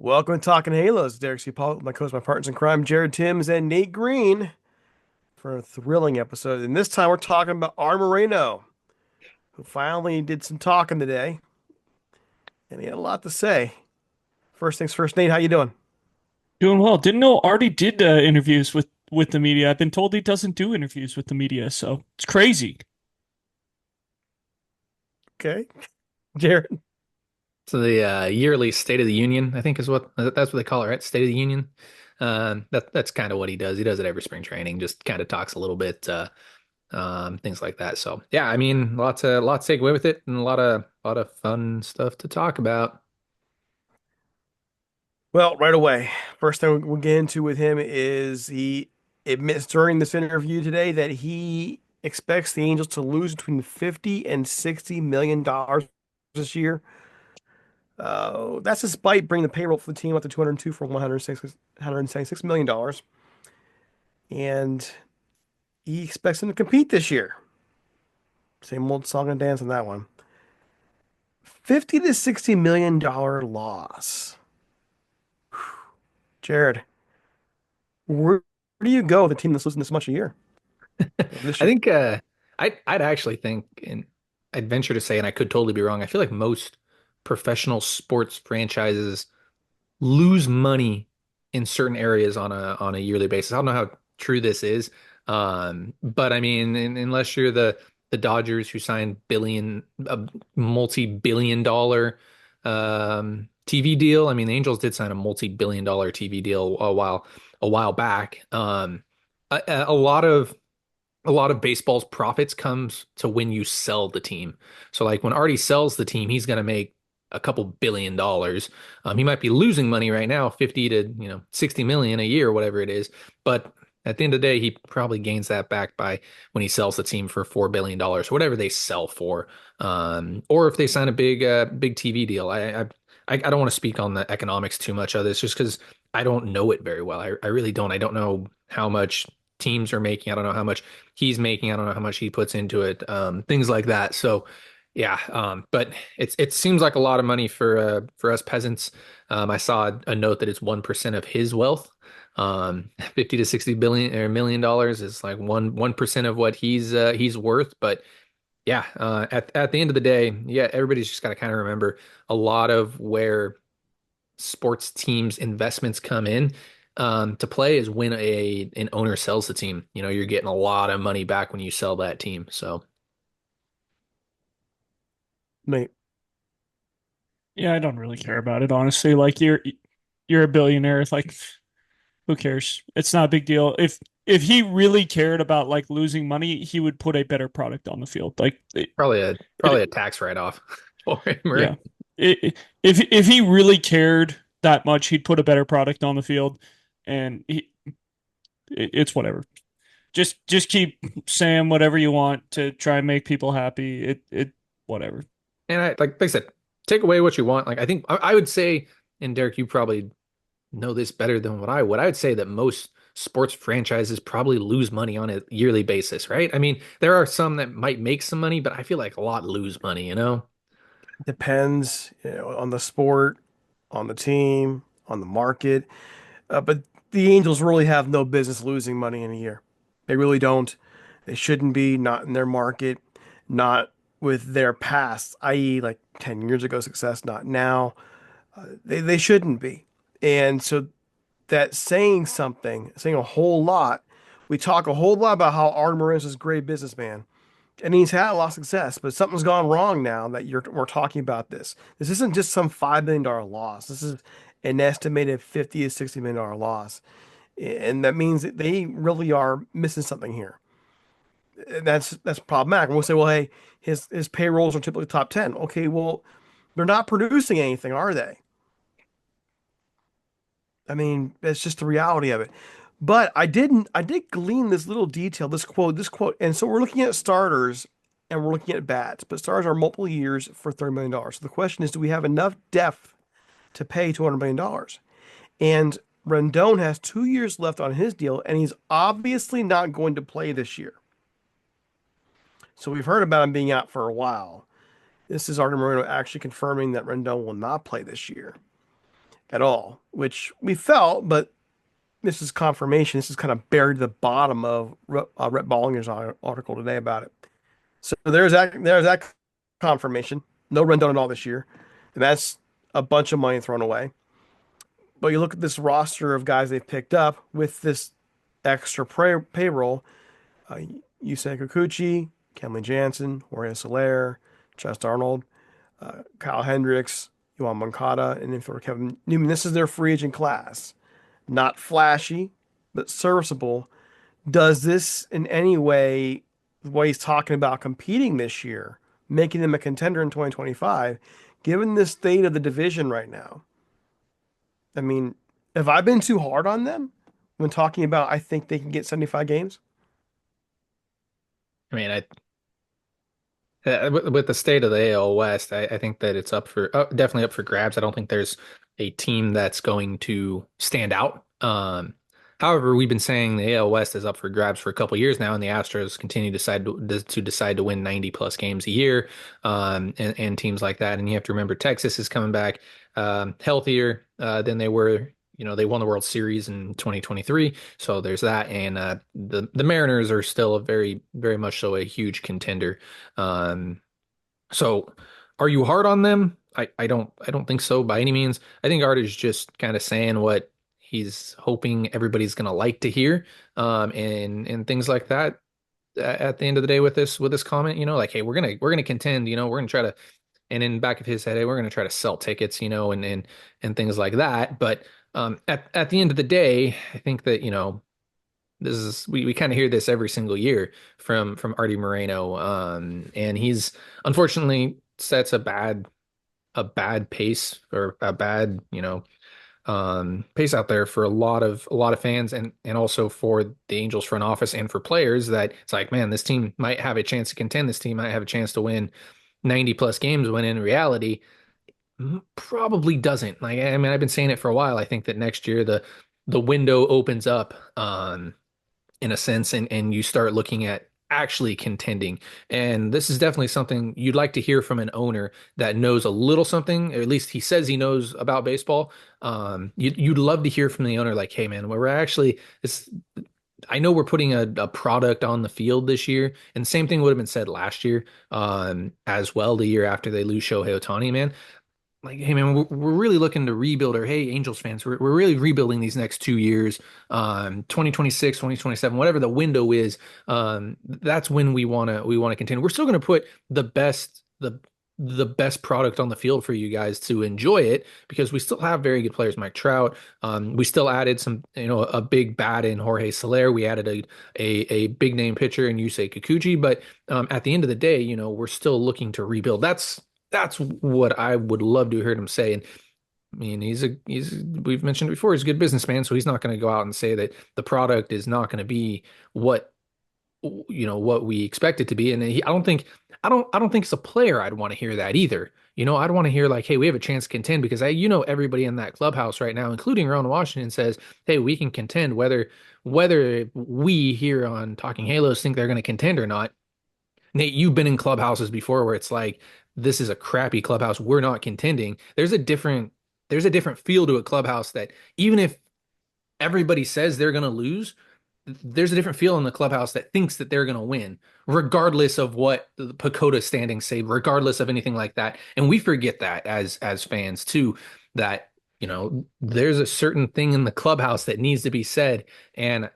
Welcome to Talking Halos. Derek Ciapola, my co-host, my partners in crime, Jared Timms and Nate Green, for a thrilling episode. And this time we're talking about Arte Moreno, who finally did some talking today, and he had a lot to say. First things first, Nate, how you doing? Doing well. Didn't know Artie did interviews with the media. I've been told he doesn't do interviews with the media, so it's crazy. Okay, Jared. So the yearly State of the Union, I think is that's what they call it, right? State of the Union. That's kind of what he does. He does it every spring training, just kind of talks a little bit, things like that. So yeah, I mean, lots to take away with it, and a lot of fun stuff to talk about. Well, right away, first thing we'll get into with him is he admits during this interview today that he expects the Angels to lose between 50 and 60 million dollars this year. That's despite bringing the payroll for the team up to 202 for 176 million dollars, and he expects them to compete this year. Same old song and dance on that one. 50 to 60 million dollar loss. Jared, where do you go with a team that's losing this much a year this I year? think I'd actually think, and I'd venture to say, and I could totally be wrong. I feel like most professional sports franchises lose money in certain areas on a yearly basis. I don't know how true this is, but I mean, unless you're the Dodgers who signed a multi-billion dollar TV deal. I mean, the Angels did sign a multi-billion dollar TV deal a while back. A lot of baseball's profits comes to when you sell the team. So like when Artie sells the team, he's going to make a couple billion dollars. He might be losing money right now, 50 to, 60 million a year, whatever it is. But at the end of the day, he probably gains that back by when he sells the team for $4 billion dollars, whatever they sell for. Or if they sign a big TV deal. I don't want to speak on the economics too much of this just because I don't know it very well. I really don't. I don't know how much teams are making. I don't know how much he's making. I don't know how much he puts into it. Things like that. So yeah, but it seems like a lot of money for us peasants. I saw a note that it's 1% of his wealth. 50 to 60 billion or million dollars is like 1% of what he's worth. But yeah, at the end of the day, yeah, everybody's just got to kind of remember a lot of where sports teams investments come in to play is when an owner sells the team. You're getting a lot of money back when you sell that team. So Nate, Yeah, I don't really care about it, honestly. Like you're a billionaire. It's like who cares? It's not a big deal. If he really cared about like losing money, he would put a better product on the field. Like probably a tax write-off for him, yeah. right? If he really cared that much, he'd put a better product on the field, and it's whatever. Just keep saying whatever you want to try and make people happy. It whatever. And like I said, take away what you want. Like I think I would say, and Derek, you probably know this better than what I would. I would say that most sports franchises probably lose money on a yearly basis, right? I mean, there are some that might make some money, but I feel like a lot lose money. depends, on the sport, on the team, on the market. But the Angels really have no business losing money in a year. They really don't. They shouldn't be, not in their market, not with their past, i.e., like 10 years ago success, not now. They shouldn't be. And so that saying a whole lot, we talk a whole lot about how Art Moreno is a great businessman. And he's had a lot of success, but something's gone wrong now that we're talking about this. This isn't just some $5 million loss. This is an estimated 50 to $60 million loss. And that means that they really are missing something here. And that's problematic. And we'll say, well, hey, his payrolls are typically top 10. Okay, well, they're not producing anything, are they? I mean, that's just the reality of it. But I did glean this little detail, this quote. And so we're looking at starters and we're looking at bats, but stars are multiple years for $30 million. So the question is, do we have enough depth to pay $200 million? And Rendon has 2 years left on his deal, and he's obviously not going to play this year. So we've heard about him being out for a while. This is Arte Moreno actually confirming that Rendon will not play this year. at all, which we felt, but this is confirmation. This is kind of buried at the bottom of Rhett Bollinger's article today about it. So there's that confirmation. No Rendon at all this year, and that's a bunch of money thrown away. But you look at this roster of guys they've picked up with this extra payroll. Uh, Yusei Kikuchi, Kenley Jansen, Jorge Soler, Chest Arnold, Kyle Hendricks, Yohan Moncada, and infielder Kevin Newman. This is their free agent class. Not flashy, but serviceable. Does this in any way, the way he's talking about competing this year, making them a contender in 2025, given the state of the division right now? I mean, have I been too hard on them when talking about I think they can get 75 games? I mean, with the state of the AL West, I think that it's up for definitely up for grabs. I don't think there's a team that's going to stand out. However, we've been saying the AL West is up for grabs for a couple years now, and the Astros continue to decide to win 90 plus games a year, and teams like that. And you have to remember Texas is coming back healthier than they were. You know, they won the World Series in 2023, so there's that. And the Mariners are still a very much so a huge contender. Um, so are you hard on them? I don't think so by any means. I think Art is just kind of saying what he's hoping everybody's gonna like to hear, and things like that. At the end of the day, with this comment, like, hey, we're gonna contend, we're gonna try to, and in the back of his head, hey, we're gonna try to sell tickets, and things like that. But at the end of the day, I think that this is we kind of hear this every single year from Arte Moreno, and he's unfortunately sets a bad pace, or a bad pace out there for a lot of fans, and also for the Angels front office and for players, that it's like, man, this team might have a chance to contend. This team might have a chance to win 90 plus games, when in reality probably doesn't. Like, I mean, I've been saying it for a while. I think that next year the window opens up, in a sense, and you start looking at actually contending. And this is definitely something you'd like to hear from an owner that knows a little something, or at least he says he knows about baseball. You'd love to hear from the owner, like, hey man, we're actually this. I know we're putting a product on the field this year, and the same thing would have been said last year, as well, the year after they lose Shohei Ohtani, man. Like, hey man, we're really looking to rebuild, or hey, Angels fans, we're really rebuilding these next 2 years, 2026, 2027, whatever the window is. That's when we want to continue. We're still going to put the best product on the field for you guys to enjoy it, because we still have very good players, Mike Trout. We still added some, a big bat in Jorge Soler. We added a big name pitcher in Yusei Kikuchi. But at the end of the day, we're still looking to rebuild. That's what I would love to hear him say. And I mean, we've mentioned before, he's a good businessman, so he's not going to go out and say that the product is not going to be what we expect it to be. And I don't think as a player I'd want to hear that either. I'd want to hear, like, hey, we have a chance to contend, because everybody in that clubhouse right now, including Ron Washington, says, hey, we can contend, whether we here on Talking Halos think they're going to contend or not. Nate, you've been in clubhouses before where it's like, this is a crappy clubhouse, we're not contending. There's a different feel to a clubhouse, that even if everybody says they're going to lose, there's a different feel in the clubhouse that thinks that they're going to win, regardless of what the Pacoda standings say, regardless of anything like that. And we forget that as fans too, that there's a certain thing in the clubhouse that needs to be said. And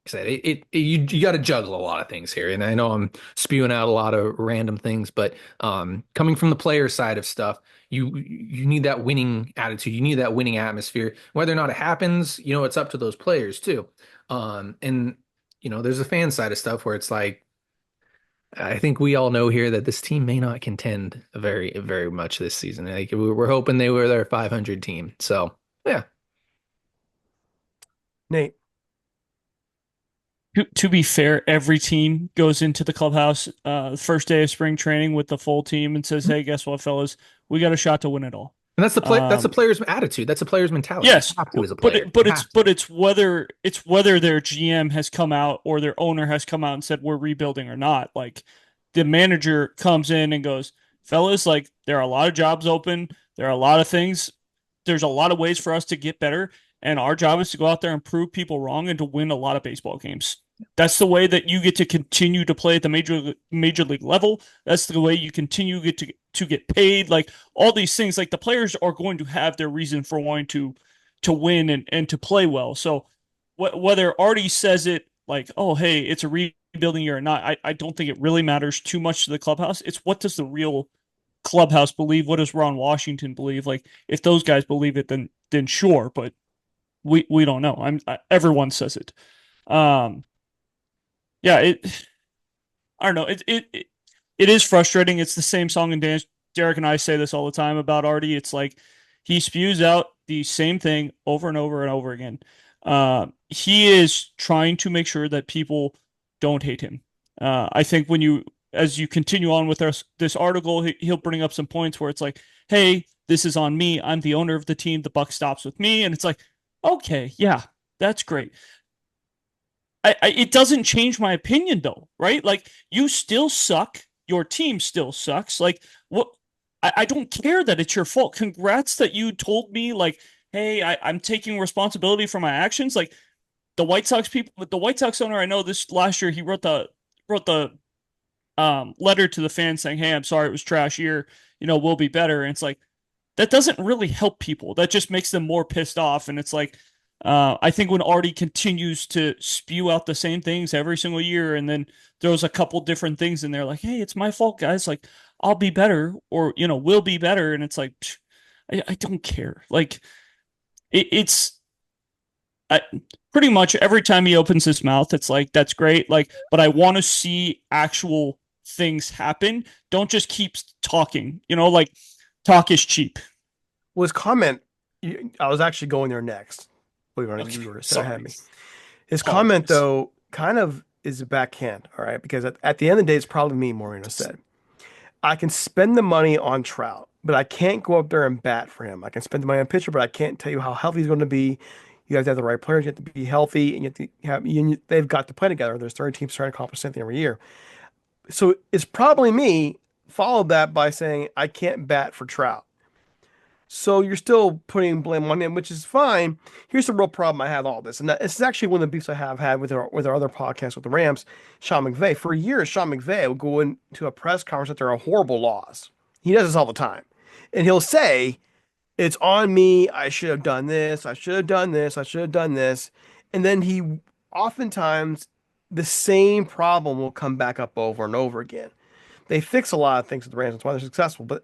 said you got to juggle a lot of things here, and I know I'm spewing out a lot of random things, but coming from the player side of stuff, you need that winning attitude, you need that winning atmosphere. Whether or not it happens, it's up to those players too. And there's a fan side of stuff where it's like, I think we all know here that this team may not contend very, very much this season. Like, we're hoping they were their 500 team. So yeah. Nate, To be fair, every team goes into the clubhouse the first day of spring training with the full team and says, "Hey, guess what, fellas? We got a shot to win it all." And that's the player's attitude. That's a player's mentality. Yes, You have to as a but player. it's whether their GM has come out or their owner has come out and said we're rebuilding or not. Like, the manager comes in and goes, "Fellas, like, there are a lot of jobs open. There are a lot of things. there's a lot of ways for us to get better, and our job is to go out there and prove people wrong and to win a lot of baseball games. That's the way that you get to continue to play at the major league level. That's the way you continue to get paid. Like all these things, like the players are going to have their reason for wanting to win and to play well. So whether Artie says it like, oh, hey, it's a rebuilding year or not, I don't think it really matters too much to the clubhouse. It's what does the real clubhouse believe? What does Ron Washington believe? Like, if those guys believe it, then sure, but we don't know. Everyone says it. Um, yeah, I don't know. It is frustrating. It's the same song and dance. Derek and I say this all the time about Artie. It's like he spews out the same thing over and over and over again. He is trying to make sure that people don't hate him. I think as you continue on with this article, he'll bring up some points where it's like, hey, this is on me. I'm the owner of the team. The buck stops with me. And it's like, okay, yeah, that's great. It doesn't change my opinion though, right? Like you still suck. Your team still sucks. Like what? I don't care that it's your fault. Congrats that you told me like, hey, I'm taking responsibility for my actions. Like the White Sox people, the White Sox owner I know this last year, he wrote the letter to the fans saying, hey, I'm sorry it was trash year. We'll be better. And it's like that doesn't really help people. That just makes them more pissed off. And it's like I think when Artie continues to spew out the same things every single year and then throws a couple different things in there like, hey, it's my fault, guys. Like, I'll be better or, we'll be better. And it's like, I don't care. Like, it's pretty much every time he opens his mouth, it's like, that's great. Like, but I want to see actual things happen. Don't just keep talking, like talk is cheap. Well, his comment, I was actually going there next. Believe it or not, you were ahead of me. His comment, though, kind of is a backhand, all right? Because at the end of the day, it's probably me, Moreno said. I can spend the money on Trout, but I can't go up there and bat for him. I can spend the money on pitcher, but I can't tell you how healthy he's going to be. You have to have the right players. You have to be healthy, and they've got to play together. There's 30 teams trying to accomplish something every year. So it's probably me, followed that by saying I can't bat for Trout. So you're still putting blame on him, which is fine. Here's the real problem I have all this, and this is actually one of the beefs I have had with our other podcast with the Rams, Sean McVay. For years, Sean McVay will go into a press conference that they're a horrible loss. He does this all the time, and he'll say, "It's on me. I should have done this. I should have done this. I should have done this," and then he oftentimes the same problem will come back up over and over again. They fix a lot of things with the Rams. That's why they're successful, but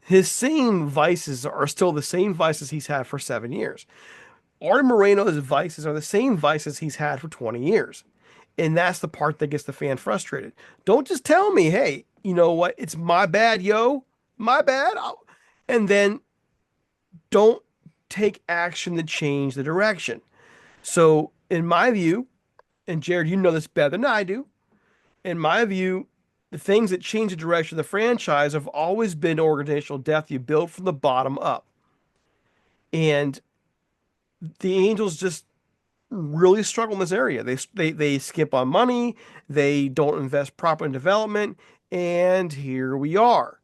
his same vices are still the same vices he's had for 7 years. Arte Moreno's vices are the same vices he's had for 20 years. And that's the part that gets the fan frustrated. Don't just tell me, hey, you know what? It's my bad, yo. My bad. And then don't take action to change the direction. So, in my view, and Jared, you know this better than I do, in my view, the things that change the direction of the franchise have always been organizational depth. You build from the bottom up. And the Angels just really struggle in this area. They skip on money. They don't invest properly in development. And here we are.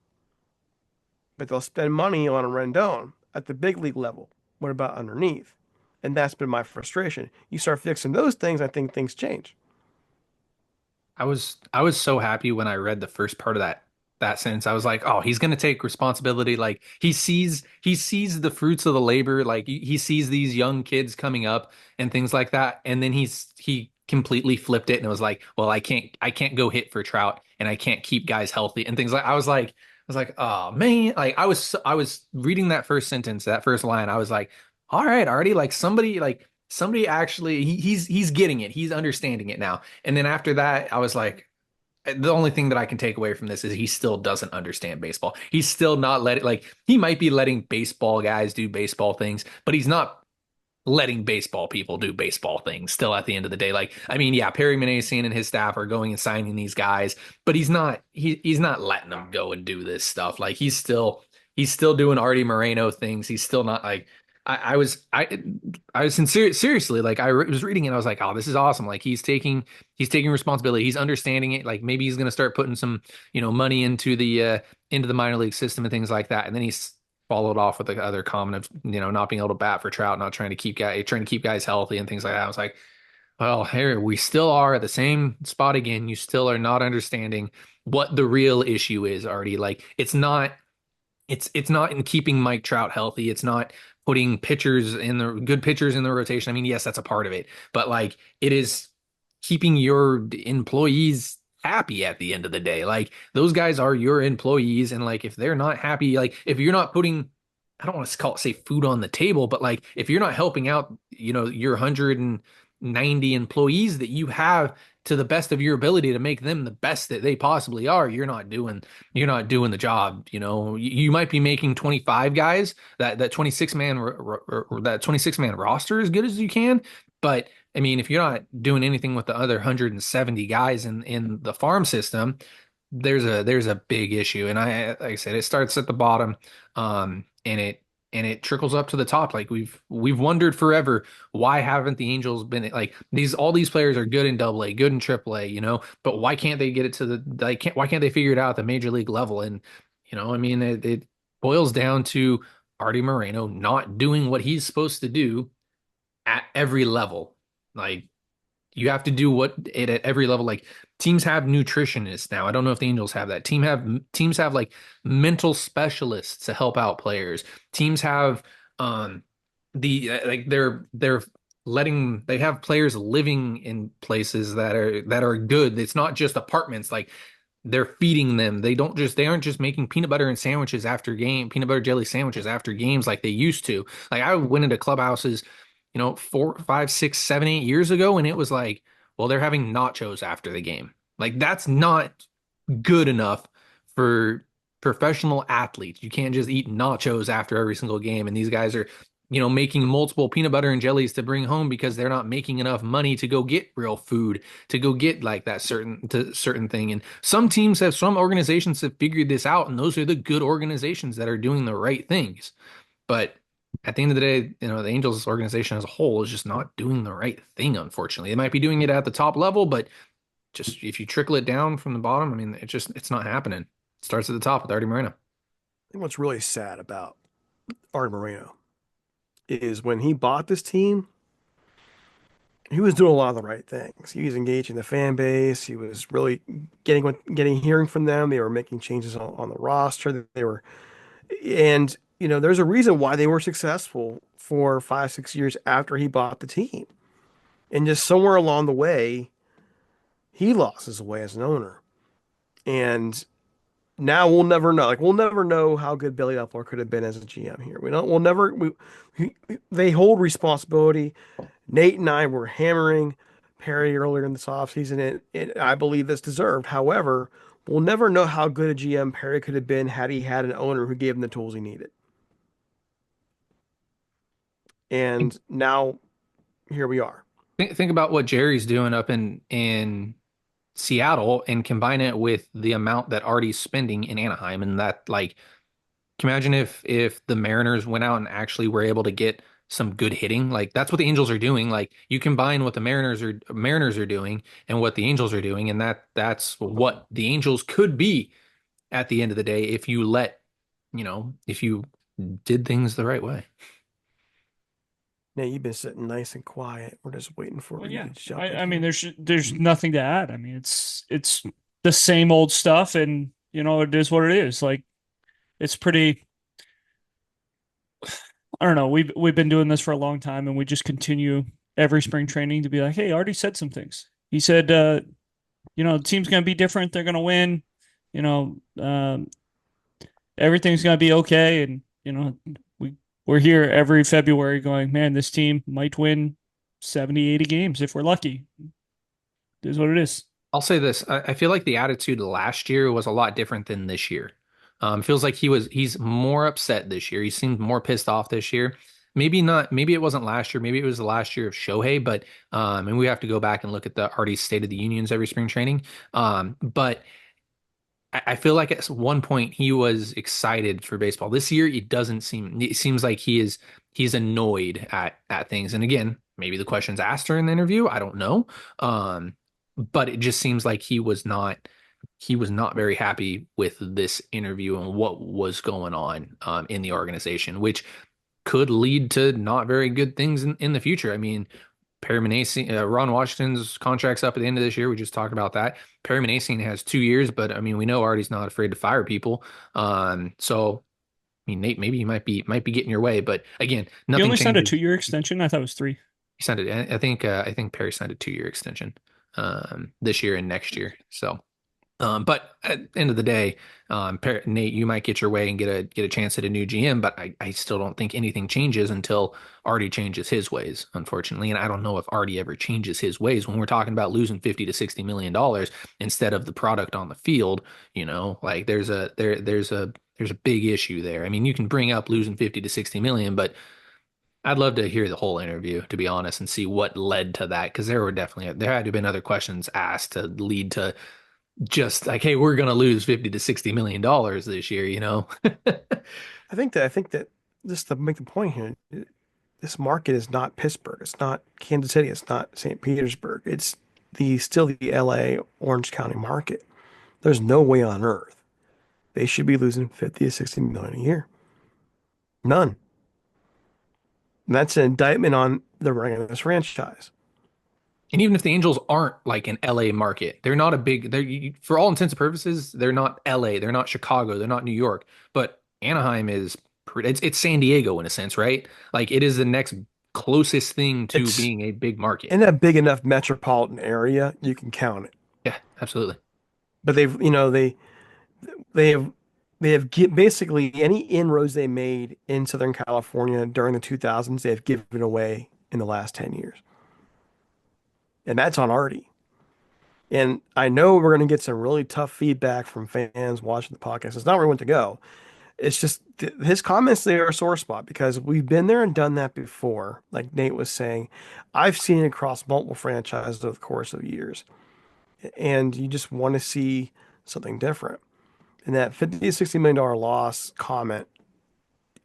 But they'll spend money on a Rendon at the big league level. What about underneath? And that's been my frustration. You start fixing those things, I think things change. I was so happy when I read the first part of that sentence. I was like, oh, he's gonna take responsibility. Like he sees the fruits of the labor. Like he sees these young kids coming up and things like that. And then he completely flipped it and it was like, well, I can't go hit for Trout and I can't keep guys healthy and things like. I was like, oh man. Like I was reading that first sentence, that first line. I was like, all right, already like somebody actually he's getting it. He's understanding it now. And then after that, I was like, the only thing that I can take away from this is he still doesn't understand baseball. He's still not letting like he might be letting baseball guys do baseball things, but he's not letting baseball people do baseball things still at the end of the day. Like, I mean, yeah, Perry Minasian and his staff are going and signing these guys, but he's not letting them go and do this stuff. Like he's still doing Artie Moreno things. He's still not like I was sincere, seriously, like was reading it. I was like, oh, this is awesome. Like he's taking responsibility. He's understanding it. Like maybe he's going to start putting some, money into the minor league system and things like that. And then he's followed off with the other comment of, not being able to bat for Trout, not trying to keep guys healthy and things like that. I was like, well, here we still are at the same spot again. You still are not understanding what the real issue is, Artie. Like it's not in keeping Mike Trout healthy. It's not putting good pitchers in the rotation. I mean, yes, that's a part of it, but like it is keeping your employees happy at the end of the day. Like those guys are your employees, and like if they're not happy, like if you're not putting, I don't want to say food on the table, but like if you're not helping out, your 190 employees that you have to the best of your ability to make them the best that they possibly are, you're not doing the job. You might be making 25 guys, that 26 man that 26 man roster as good as you can, but I mean, if you're not doing anything with the other 170 guys in the farm system, there's a big issue. And like I said, it starts at the bottom, and it trickles up to the top. Like we've wondered forever, why haven't the Angels been like all these players are good in AA, good in AAA, but why can't they get it to why can't they figure it out at the major league level? And I mean, it boils down to Arte Moreno not doing what he's supposed to do at every level. Like you have to do what it at every level. Like teams have nutritionists now. I don't know if the Angels have that. Teams have like mental specialists to help out players. Teams have like they have players living in places that are good. It's not just apartments. Like they're feeding them. They aren't just making peanut butter and sandwiches after peanut butter jelly sandwiches after games like they used to. Like I went into clubhouses 4, 5, 6, 7, 8 years ago, and it was like, well, they're having nachos after the game. Like that's not good enough for professional athletes. You can't just eat nachos after every single game. And these guys are, making multiple peanut butter and jellies to bring home because they're not making enough money to go get real food, to go get like that certain thing. And some organizations have figured this out, and those are the good organizations that are doing the right things. But at the end of the day, the Angels organization as a whole is just not doing the right thing, unfortunately. They might be doing it at the top level, but just if you trickle it down from the bottom, I mean, it's not happening. It starts at the top with Arte Moreno. I think what's really sad about Arte Moreno is when he bought this team, he was doing a lot of the right things. He was engaging the fan base. He was really hearing from them. They were making changes on the roster. And there's a reason why they were successful for 5, 6 years after he bought the team. And just somewhere along the way, he lost his way as an owner. And now we'll never know. Like we'll never know how good Billy Upler could have been as a GM here. We don't. We'll never. They hold responsibility. Nate and I were hammering Perry earlier in this offseason, and I believe that's deserved. However, we'll never know how good a GM Perry could have been had he had an owner who gave him the tools he needed. And now here we are. Think about what Jerry's doing up in Seattle and combine it with the amount that Artie's spending in Anaheim, and that like, can you imagine if the Mariners went out and actually were able to get some good hitting? Like that's what the Angels are doing. Like you combine what the Mariners are doing and what the Angels are doing, and that's what the Angels could be at the end of the day if if you did things the right way. Now you've been sitting nice and quiet. We're just waiting for you to jump in I mean, here. there's nothing to add. I mean, it's the same old stuff, and it is what it is. Like it's pretty. I don't know. We've been doing this for a long time, and we just continue every spring training to be like, hey, Artie said some things. He said, the team's gonna be different. They're gonna win. You know, everything's gonna be okay, and we're here every February going, man, this team might win 70, 80 games if we're lucky. It is what it is. I'll say this. I feel like the attitude last year was a lot different than this year. Feels like he's more upset this year. He seemed more pissed off this year. Maybe not, maybe it wasn't last year. Maybe it was the last year of Shohei, but and we have to go back and look at the Artie's State of the Unions every spring training. But I feel like at one point he was excited for baseball. This year it seems like he's annoyed at things. And again, maybe the questions asked during the interview, I don't know. But it just seems like he was not he was not very happy with this interview and what was going on in the organization, which could lead to not very good things in the future. I mean, Perry Minasian, Ron Washington's contract's up at the end of this year. We just talked about that. Perry Minasian has 2 years, but I mean, we know Artie's not afraid to fire people. So I mean, Nate, maybe you might be getting your way, but again, He nothing only signed a changes. 2-year extension. I thought it was 3. He signed it. I think Perry signed a 2 year extension this year and next year. So but at the end of the day, Nate, you might get your way and get a chance at a new GM, but I still don't think anything changes until Artie changes his ways, unfortunately. And I don't know if Artie ever changes his ways when we're talking about losing 50 to 60 million dollars instead of the product on the field. Like there's a big issue there. I mean, you can bring up losing 50 to 60 million, but I'd love to hear the whole interview, to be honest, and see what led to that. Because there had to have been other questions asked to lead to just like, hey, we're gonna lose 50 to 60 million dollars this year. I think that just to make the point here, this market is not Pittsburgh. It's not Kansas City. It's not St. Petersburg. It's still the LA Orange County market. There's no way on earth they should be losing 50 to 60 million a year. None. And that's an indictment on the running of this franchise. And even if the Angels aren't like an LA market, they're not a big, for all intents and purposes, they're not LA, they're not Chicago, they're not New York, but Anaheim is it's San Diego in a sense, right? Like it is the next closest thing to It's being a big market. in a big enough metropolitan area, you can count it. Yeah, absolutely. But they have basically any inroads they made in Southern California during the 2000s, they have given away in the last 10 years. And that's on Artie. And I know we're going to get some really tough feedback from fans watching the podcast. It's not where we want to go. It's just his comments there are a sore spot because we've been there and done that before. Like Nate was saying, I've seen it across multiple franchises over the course of years. And you just want to see something different. And that 50 to $60 million loss comment,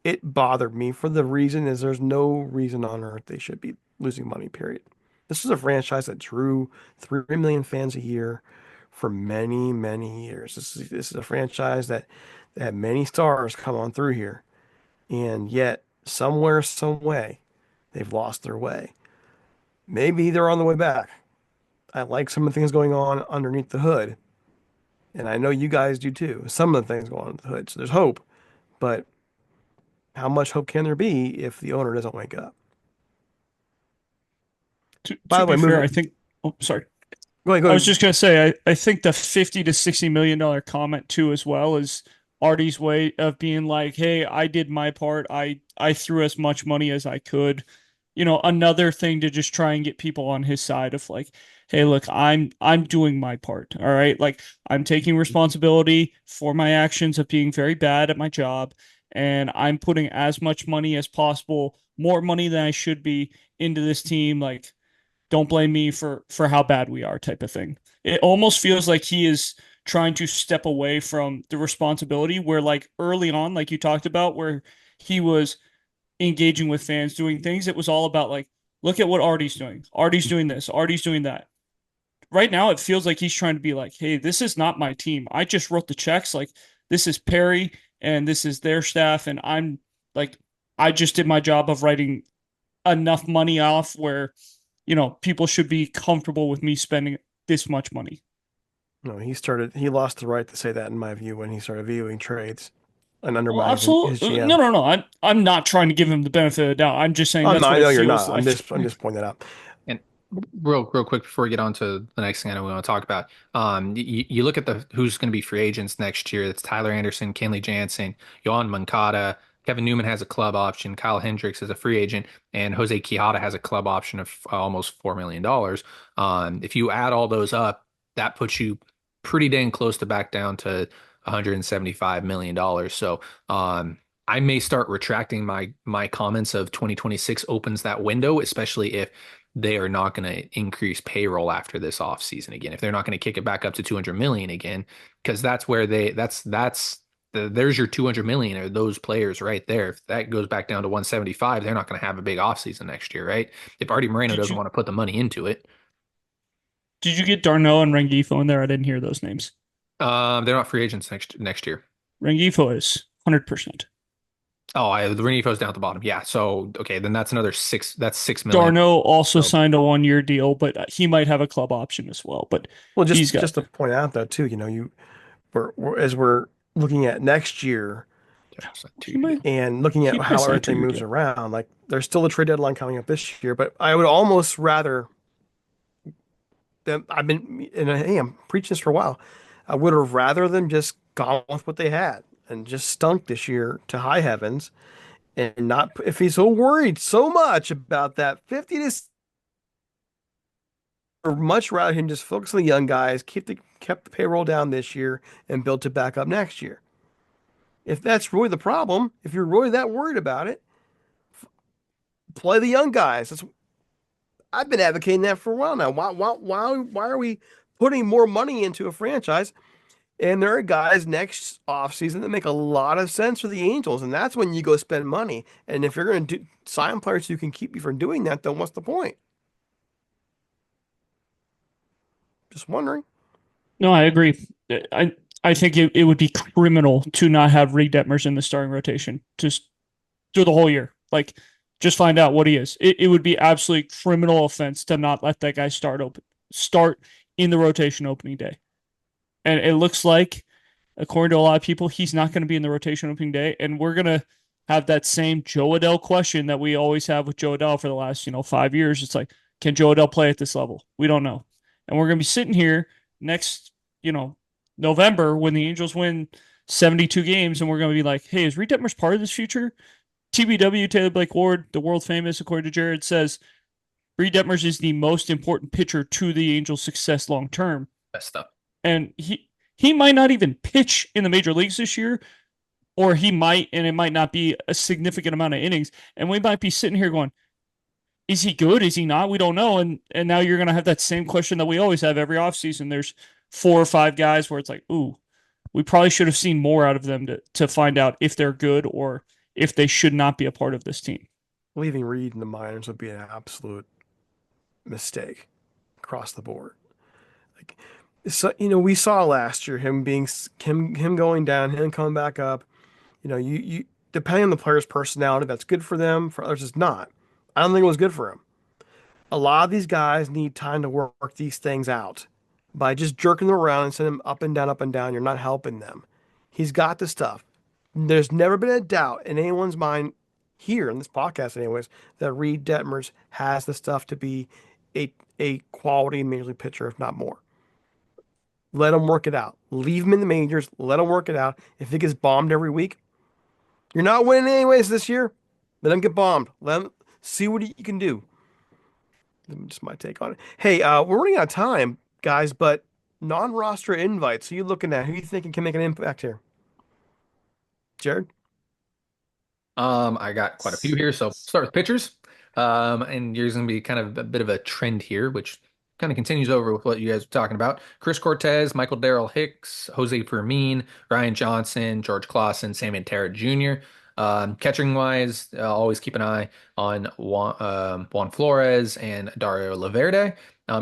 it bothered me for the reason is there's no reason on earth they should be losing money, period. This is a franchise that drew 3 million fans a year for many, many years. This is a franchise that had many stars come on through here. And yet, somewhere, some way, they've lost their way. Maybe they're on the way back. I like some of the things going on underneath the hood. And I know you guys do too. Some of the things going on under the hood. So there's hope. But how much hope can there be if the owner doesn't wake up? By To the way, be fair, I moving. think. Oh, sorry. Go ahead, go I was ahead. just gonna say, I think the 50 to 60 million dollar comment too, as well, is Artie's way of being like, "Hey, I did my part. I threw as much money as I could." Another thing to just try and get people on his side of like, "Hey, look, I'm doing my part. All right, like I'm taking responsibility for my actions of being very bad at my job, and I'm putting as much money as possible, more money than I should be, into this team. Like." Don't blame me for how bad we are type of thing. It almost feels like he is trying to step away from the responsibility where like early on, like you talked about, where he was engaging with fans, doing things, it was all about like, look at what Artie's doing. Artie's doing this, Artie's doing that. Right now it feels like he's trying to be like, hey, this is not my team. I just wrote the checks. Like this is Perry and this is their staff, and I'm like I just did my job of writing enough money off where people should be comfortable with me spending this much money. No, he lost the right to say that in my view when he started viewing trades and Well, undermining his absolutely. No, GM. no, no. I'm not trying to give him the benefit of the doubt. I'm just saying Oh, no, that's I what it know you're feels not. I'm like. just I'm just pointing that out. And real quick before we get on to the next thing I know we want to talk about, you look at the who's going to be free agents next year. That's Tyler Anderson, Kenley Jansen, Yohan Moncada. Kevin Newman has a club option. Kyle Hendricks is a free agent, and Jose Quijada has a club option of almost $4 million. If you add all those up, that puts you pretty dang close to back down to $175 million. So, I may start retracting my comments of 2026 opens that window, especially if they are not going to increase payroll after this offseason again. If they're not going to kick it back up to 200 million again, because that's where there's your 200 million or those players right there. If that goes back down to 175, they're not going to have a big offseason next year, right? If Arte Moreno Did doesn't you want to put the money into it. did you get Darno and Rengifo in there? I didn't hear those names. They're not free agents next year. Rengifo is 100%. The Renifo's down at the bottom. Yeah. So okay, then that's another six. That's 6 million. Darno also So signed a 1 year deal, but he might have a club option as well. But Well, he's got just to point out though too, as we're looking at next year it's a he 2 year deal. might and looking he at might how sign a everything 2 year moves deal. around, like there's still a trade deadline coming up this year, but I would almost rather them. I've been, and hey, I'm preaching this for a while. I would have rather them just gone with what they had and just stunk this year to high heavens and not, if he's so worried so much about that 50 to, or much rather him just focus on the young guys, kept the payroll down this year and built it back up next year. If that's really the problem, if you're really that worried about it, play the young guys. I've been advocating that for a while now. Why are we putting more money into a franchise? And there are guys next offseason that make a lot of sense for the Angels, and that's when you go spend money. And if you're going to sign players who can keep you from doing that, then what's the point? Just wondering. No, I agree. I I think it would be criminal to not have Reed Detmers in the starting rotation just through the whole year. Like, just find out what he is. It would be absolutely criminal offense to not let that guy start in the rotation opening day. And it looks like, according to a lot of people, he's not going to be in the rotation opening day. And we're going to have that same Joe Adell question that we always have with Joe Adell for the last, 5 years. It's like, can Joe Adell play at this level? We don't know. And we're going to be sitting here next, you know, November when the Angels win 72 games, and we're going to be like, hey, is Reed Detmers part of this future? TBW, Taylor Blake Ward, the world famous, according to Jared, says Reed Detmers is the most important pitcher to the Angels' success long term. Best stuff. And he might not even pitch in the major leagues this year, or he might, and it might not be a significant amount of innings. And we might be sitting here going, is he good? Is he not? We don't know. And now you're gonna have that same question that we always have every offseason. There's 4 or 5 guys where it's like, ooh, we probably should have seen more out of them to find out if they're good or if they should not be a part of this team. Leaving Reed in the minors would be an absolute mistake across the board. Like, so we saw last year him going down, him coming back up. You depending on the player's personality, that's good for them. For others, it's not. I don't think it was good for him. A lot of these guys need time to work these things out. By just jerking them around and sending them up and down, you're not helping them. He's got the stuff. There's never been a doubt in anyone's mind here in this podcast, anyways, that Reed Detmers has the stuff to be a quality major league pitcher, if not more. Let him work it out. Leave him in the majors. Let him work it out. If he gets bombed every week, you're not winning anyways this year. Let him get bombed. Let him see what he can do. Just my take on it. Hey, we're running out of time, guys, but non-roster invites. Who you looking at? Who you thinking can make an impact here? Jared? I got quite a few here. So start with pitchers. And there's going to be kind of a bit of a trend here, which kind of continues over with what you guys were talking about. Chris Cortez, Michael Darrell Hicks, Jose Fermin, Ryan Johnson, George Clausen, Sammy Terra Jr. Catching wise, always keep an eye on Juan Flores and Dario Laverde.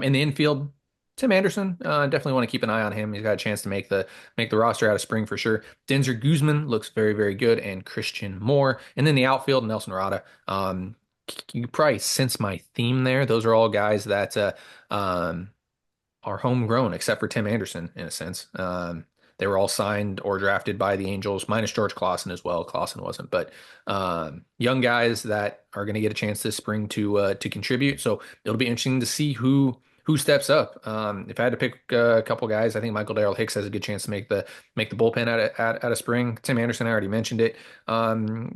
In the infield, Tim Anderson, definitely want to keep an eye on him. He's got a chance to make the roster out of spring for sure. Denzer Guzman looks very, very good, and Christian Moore. And then the outfield, Nelson Rada. You probably sense my theme there. Those are all guys that um, are homegrown, except for Tim Anderson, in a sense. They were all signed or drafted by the Angels, minus George Clausen as well. Clausen wasn't, but young guys that are going to get a chance this spring to contribute. So it'll be interesting to see who steps up. If I had to pick a couple guys, I think Michael Darrell Hicks has a good chance to make the bullpen out of spring. Tim Anderson, I already mentioned it.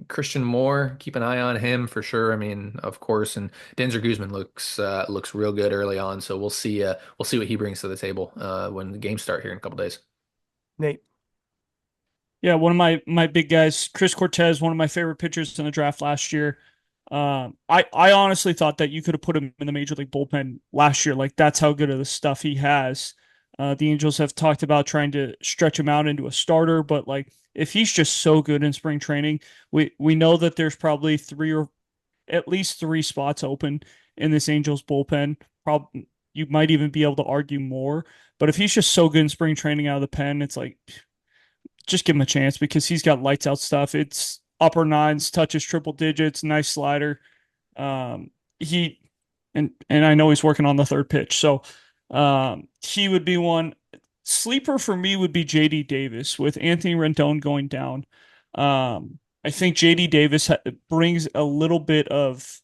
Christian Moore, keep an eye on him for sure. I mean, of course, and Denzer Guzman looks real good early on. So we'll see what he brings to the table when the games start here in a couple days. Nate? Yeah, one of my big guys, Chris Cortez, one of my favorite pitchers in the draft last year. I honestly thought that you could have put him in the major league bullpen last year. Like, that's how good of the stuff he has. The Angels have talked about trying to stretch him out into a starter, but like, if he's just so good in spring training, we know that there's probably 3 or at least 3 spots open in this Angels bullpen. you might even be able to argue more. But if he's just so good in spring training out of the pen, it's like just give him a chance because he's got lights out stuff. It's upper nines, touches triple digits, nice slider. He and I know he's working on the third pitch, so he would be one. Sleeper for me would be JD Davis with Anthony Rendon going down. I think JD Davis brings a little bit of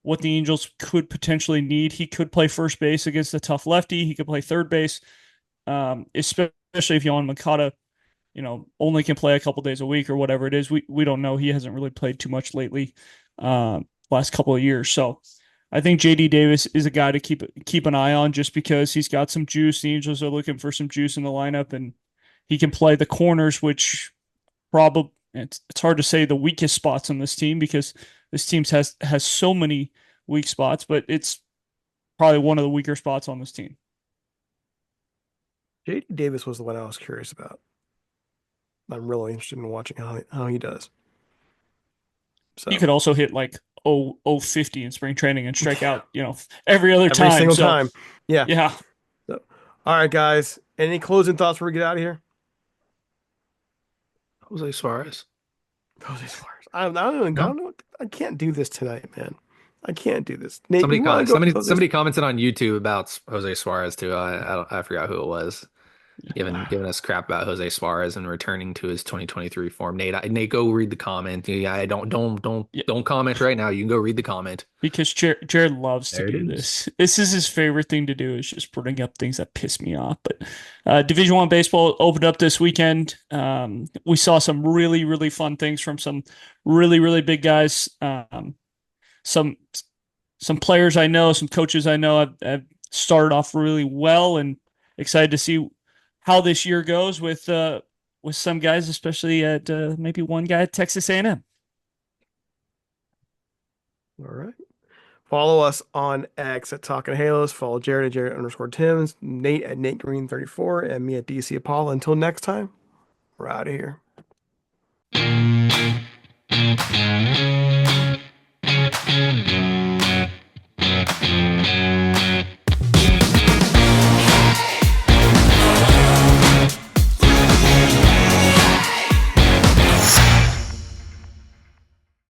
what the Angels could potentially need. He could play first base against a tough lefty. He could play third base, especially if Yohan Moncada, only can play a couple days a week or whatever it is. We don't know. He hasn't really played too much lately, last couple of years. So I think JD Davis is a guy to keep an eye on just because he's got some juice. The Angels are looking for some juice in the lineup, and he can play the corners, which probably it's hard to say the weakest spots on this team because this team has so many weak spots, but it's probably one of the weaker spots on this team. JD Davis was the one I was curious about. I'm really interested in watching how he does. So He could also hit like 50 in spring training and strike out, every other every time. single So time. Yeah. yeah, So, all right, guys. Any closing thoughts before we get out of here? Jose Suarez. Jose Suarez. I don't No. know. I can't do this tonight, man. I can't do this. Nate, Somebody you want to go Jose? somebody commented on YouTube about Jose Suarez too. I forgot who it was. yeah. Giving us crap about Jose Suarez and returning to his 2023 form. Nate, go read the comment. Yeah, I Yeah, don't comment right now. You can go read the comment. because Jared loves to There it do is. this. This is his favorite thing to do is just bring up things that piss me off. But Division One baseball opened up this weekend. We saw some really really fun things from some really really big guys. Some some players I know, some coaches I know have started off really well, and excited to see how this year goes with some guys, especially at maybe one guy at Texas A&M. All right. Follow us on X at Talking Halos. Follow Jared at Jared_Tims, Nate at Nate Green 34, and me at DC Apollo. Until next time, we're out of here.